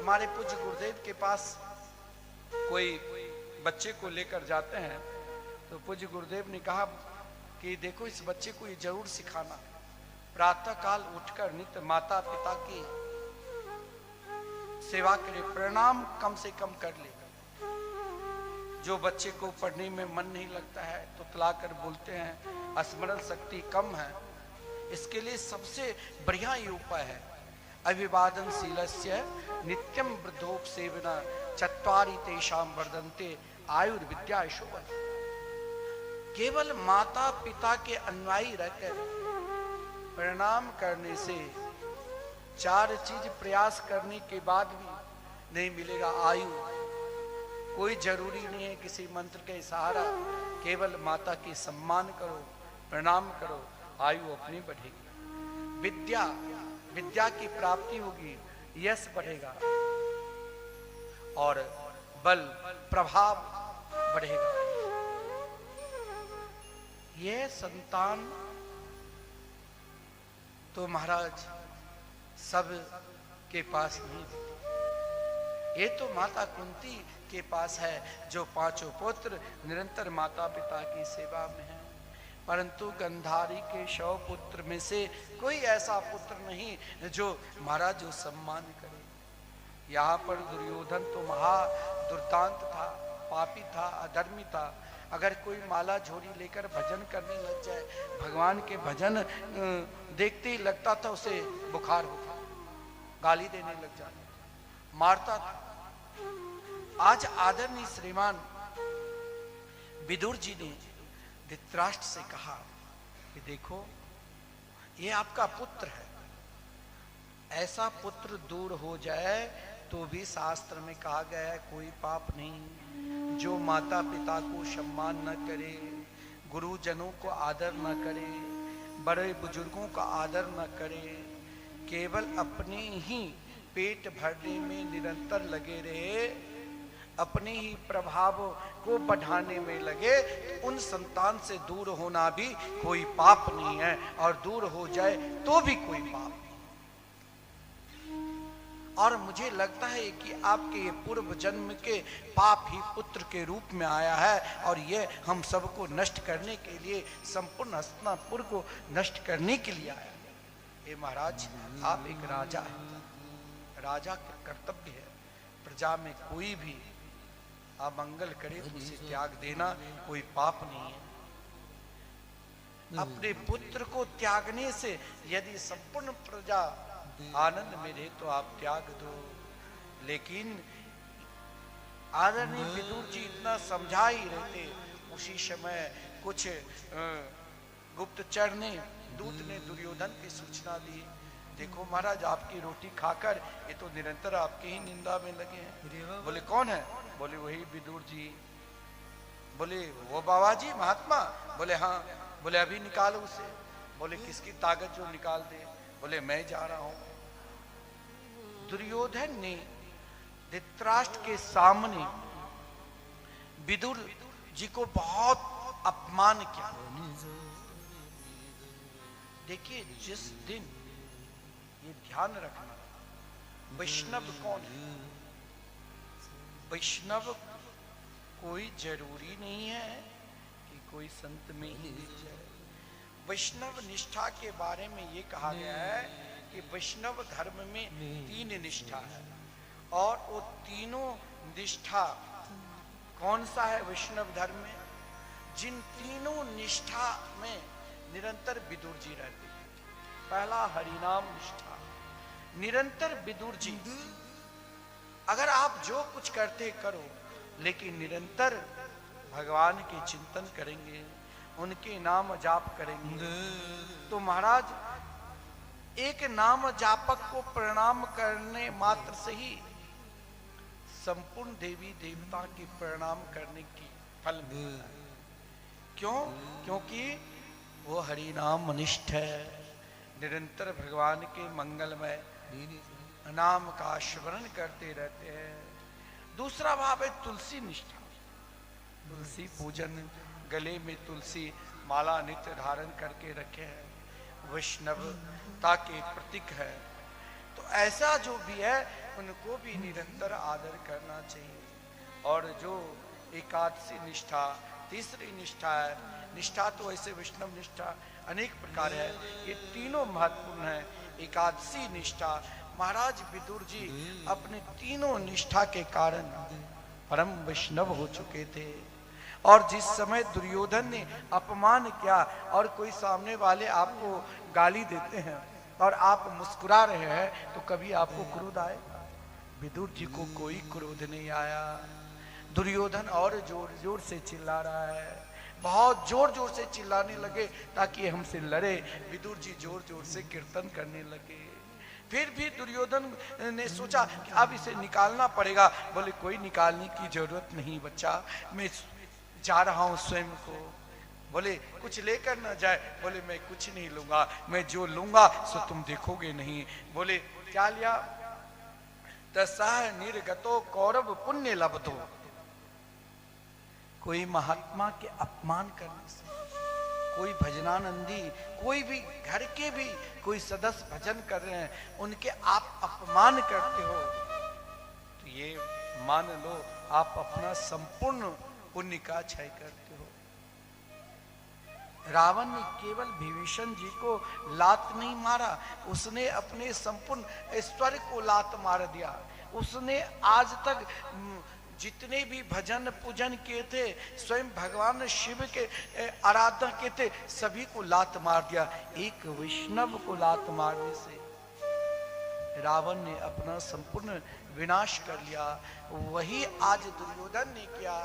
हमारे पूज्य गुरुदेव के पास कोई बच्चे को लेकर जाते हैं तो पूज्य गुरुदेव ने कहा कि देखो इस बच्चे को ये जरूर सिखाना, प्रातः काल उठकर नित्य माता पिता की सेवा करे, प्रणाम कम से कम कर ले। जो बच्चे को पढ़ने में मन नहीं लगता है तो तलाकर बोलते हैं स्मरण शक्ति कम है, इसके लिए सबसे बढ़िया ये उपाय है अभिवादन शीलस्य नित्यम वृद्धोपसेवना चत्वारि तेषां वर्धन्ते आयुर्विद्या शोभन। केवल माता पिता के अनुयायी रहकर प्रणाम करने से 4 चीज प्रयास करने के बाद भी नहीं मिलेगा आयु। कोई जरूरी नहीं है किसी मंत्र के सहारा, केवल माता की सम्मान करो, प्रणाम करो, आयु अपनी बढ़ेगी। विद्या की प्राप्ति होगी, यश बढ़ेगा और बल प्रभाव बढ़ेगा। यह संतान तो महाराज सब के पास नहीं थी। ये तो माता कुंती के पास है जो 5 पुत्र निरंतर माता पिता की सेवा में है, परंतु गंधारी के 100 पुत्र में से कोई ऐसा पुत्र नहीं जो महाराज जो सम्मान करे। यहाँ पर दुर्योधन तो महा दुर्दांत था, पापी था, अधर्मी था। अगर कोई माला झोरी लेकर भजन करने लग जाए, भगवान के भजन देखते ही लगता था उसे बुखार होता, गाली देने लग जाता, मारता था। आज आदरणीय श्रीमान विदुर जी ने धृतराष्ट्र से कहा कि देखो ये आपका पुत्र है, ऐसा पुत्र दूर हो जाए तो भी शास्त्र में कहा गया है कोई पाप नहीं। जो माता पिता को सम्मान न करे, गुरुजनों को आदर न करे, बड़े बुजुर्गों का आदर न करे, केवल अपने ही पेट भरने में निरंतर लगे रहे, अपने ही प्रभाव को बढ़ाने में लगे, तो उन संतान से दूर होना भी कोई पाप नहीं है, और दूर हो जाए तो भी कोई पाप नहीं। और मुझे लगता है कि आपके ये पूर्व जन्म के पाप ही पुत्र के रूप में आया है, और ये हम सबको नष्ट करने के लिए, संपूर्ण हस्तिनापुर को नष्ट करने के लिए आया है। ये महाराज आप एक राजा हैं, राजा का कर्तव्य है प्रजा में कोई भी अमंगल करे तो उसे त्याग देना कोई पाप नहीं है। अपने पुत्र को त्यागने से यदि संपूर्ण प्रजा आनंद में रहे तो आप त्याग दो। लेकिन आदरणीय विदुर जी इतना समझा ही रहते, उसी समय कुछ गुप्तचर ने, दूत ने दुर्योधन की सूचना दी, देखो महाराज आपकी रोटी खाकर ये तो निरंतर आपकी ही निंदा में लगे हैं। बोले कौन है? बोले वही विदुर जी। बोले वो बाबा जी महात्मा? बोले हाँ। बोले अभी निकालो उसे। बोले किसकी ताकत जो निकाल दे? बोले मैं जा रहा हूं। दुर्योधन ने धृतराष्ट्र के सामने विदुर जी को बहुत अपमान किया। देखिए जिस दिन, ये ध्यान रखना, वैष्णव कौन है? वैष्णव कोई जरूरी नहीं है कि कोई संत में ही मिल जाए। वैष्णव निष्ठा के बारे में ये कहा गया है कि वैष्णव धर्म में 3 निष्ठा है, और वो तीनों निष्ठा कौन सा है वैष्णव धर्म में? जिन तीनों निष्ठा में निरंतर विदुर जी रहते हैं। पहला हरिनाम निष्ठा, निरंतर विदुर जी, अगर आप जो कुछ करते करो लेकिन निरंतर भगवान के चिंतन करेंगे, उनके नाम जाप करेंगे, तो महाराज एक नाम जापक को प्रणाम करने मात्र से ही संपूर्ण देवी देवता के प्रणाम करने की फल मिलता है। क्यों? क्योंकि वो हरिनाम निष्ठ है, निरंतर भगवान के मंगलमय नाम का स्मरण करते रहते हैं। दूसरा भाव है तुलसी निष्ठा, तुलसी पूजन, गले में तुलसी माला नित्य धारण करके रखे हैं, वैष्णवता के प्रतीक है। तो ऐसा जो भी है उनको भी निरंतर आदर करना चाहिए। और जो एकादशी निष्ठा, तीसरी निष्ठा है, निष्ठा तो ऐसे वैष्णव निष्ठा अनेक प्रकार है, ये तीनों महत्वपूर्ण है। एकादशी निष्ठा, महाराज विदुर जी अपने तीनों निष्ठा के कारण परम वैष्णव हो चुके थे। और जिस समय दुर्योधन ने अपमान किया और कोई सामने वाले आपको गाली देते हैं और आप मुस्कुरा रहे हैं तो कभी आपको क्रोध आए? विदुर जी को कोई क्रोध नहीं आया। दुर्योधन और जोर जोर से चिल्ला रहा है, बहुत जोर जोर से चिल्लाने लगे ताकि हमसे लड़े। विदुर जी जोर जोर से कीर्तन करने लगे। फिर भी दुर्योधन ने सोचा कि अब इसे निकालना पड़ेगा। बोले कोई निकालने की जरूरत नहीं बच्चा, मैं जा रहा हूं स्वयं को। बोले कुछ लेकर न जाए? बोले मैं कुछ नहीं लूंगा, मैं जो लूंगा सो तुम देखोगे नहीं। बोले क्या लिया? तसह निर्गतो कौरव पुण्य लब्धो। कोई महात्मा के अपमान करने से, कोई भजनानंदी, कोई भी घर के भी कोई सदस्य भजन कर रहे हैं, उनके आप अपमान करते हो तो ये मान लो आप अपना संपूर्ण पुण्य का क्षय करते हो। रावण ने केवल विभीषण जी को लात नहीं मारा, उसने अपने संपूर्ण ऐश्वर्य को लात मार दिया। उसने आज तक जितने भी भजन पूजन किए थे, स्वयं भगवान शिव के आराधना किए थे, सभी को लात मार दिया। एक वैष्णव को लात मारने से रावण ने अपना संपूर्ण विनाश कर लिया। वही आज दुर्योधन ने किया।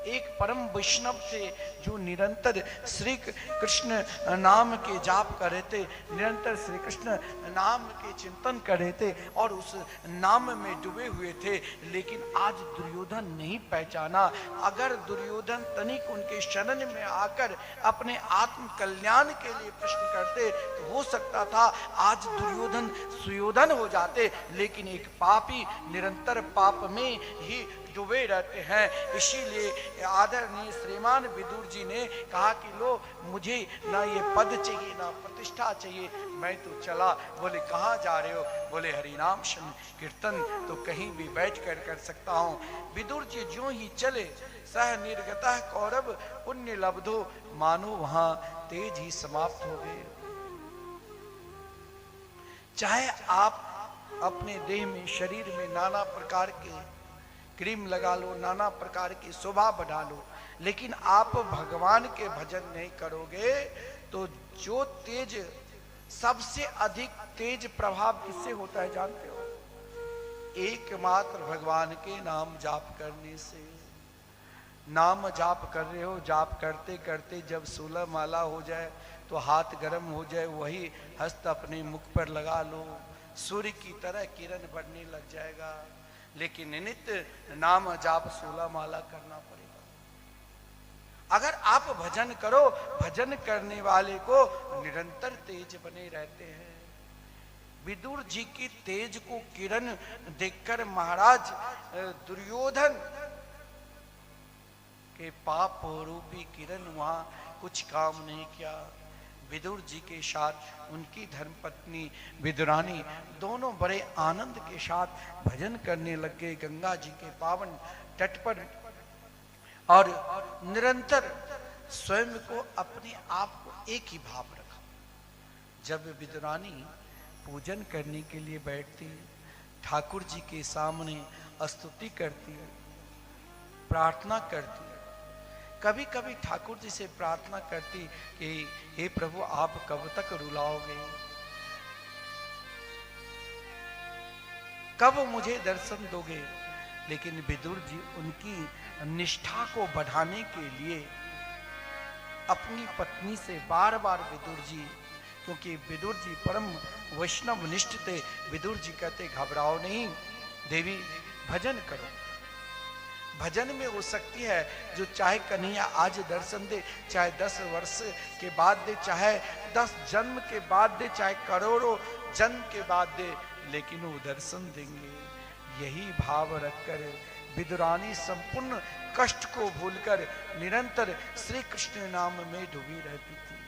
एक परम वैष्णव थे जो निरंतर श्री कृष्ण नाम के जाप कर रहे थे, निरंतर श्री कृष्ण नाम के चिंतन कर रहे थे और उस नाम में डूबे हुए थे, लेकिन आज दुर्योधन नहीं पहचाना। अगर दुर्योधन तनिक उनके शरण में आकर अपने आत्म कल्याण के लिए प्रश्न करते तो हो सकता था आज दुर्योधन सुयोधन हो जाते, लेकिन एक पापी निरंतर पाप में ही डूबे रहते हैं। इसीलिए आदरणीय श्रीमान विदुर जी ने कहा कि लो मुझे ना ये पद चाहिए ना प्रतिष्ठा चाहिए, मैं तो चला। बोले कहाँ जा रहे हो? बोले हरिनाम कीर्तन तो कहीं भी बैठ कर सकता हूँ। विदुर जी जो ही चले, सह निर्गतः कौरव पुण्य लब्धो, मानो वहां तेज ही समाप्त हो गए। चाहे आप अपने देह में, शरीर में नाना प्रकार के क्रीम लगा लो, नाना प्रकार की शोभा बढ़ा लो, लेकिन आप भगवान के भजन नहीं करोगे तो जो तेज, सबसे अधिक तेज प्रभाव किससे होता है जानते हो? एकमात्र भगवान के नाम जाप करने से। नाम जाप कर रहे हो, जाप करते करते जब 16 माला हो जाए तो हाथ गर्म हो जाए, वही हस्त अपने मुख पर लगा लो, सूर्य की तरह किरण बढ़ने लग जाएगा। लेकिन नित्य नाम जाप 16 माला करना पड़ेगा। अगर आप भजन करो, भजन करने वाले को निरंतर तेज बने रहते हैं। विदुर जी की तेज को किरण देखकर महाराज दुर्योधन के पाप रूपी किरण वहां कुछ काम नहीं किया। विदुर जी के साथ उनकी धर्मपत्नी विदुरानी दोनों बड़े आनंद के साथ भजन करने लगे गंगा जी के पावन तट पर, और निरंतर स्वयं को, अपने आप को एक ही भाव रखा। जब विदुरानी पूजन करने के लिए बैठती, ठाकुर जी के सामने स्तुति करती, प्रार्थना करती, कभी कभी ठाकुर जी से प्रार्थना करती कि हे प्रभु आप कब तक रुलाओगे, कब मुझे दर्शन दोगे। लेकिन विदुर जी उनकी निष्ठा को बढ़ाने के लिए अपनी पत्नी से बार बार विदुर जी, क्योंकि विदुर जी परम वैष्णव निष्ठ थे, विदुर जी कहते घबराओ नहीं देवी, भजन करो। भजन में वो शक्ति है जो चाहे कन्हैया आज दर्शन दे, चाहे 10 वर्ष के बाद दे, चाहे 10 जन्म के बाद दे, चाहे करोड़ों जन्म के बाद दे, लेकिन वो दर्शन देंगे। यही भाव रखकर विदुरानी संपूर्ण कष्ट को भूलकर निरंतर श्री कृष्ण नाम में डूबी रहती थी।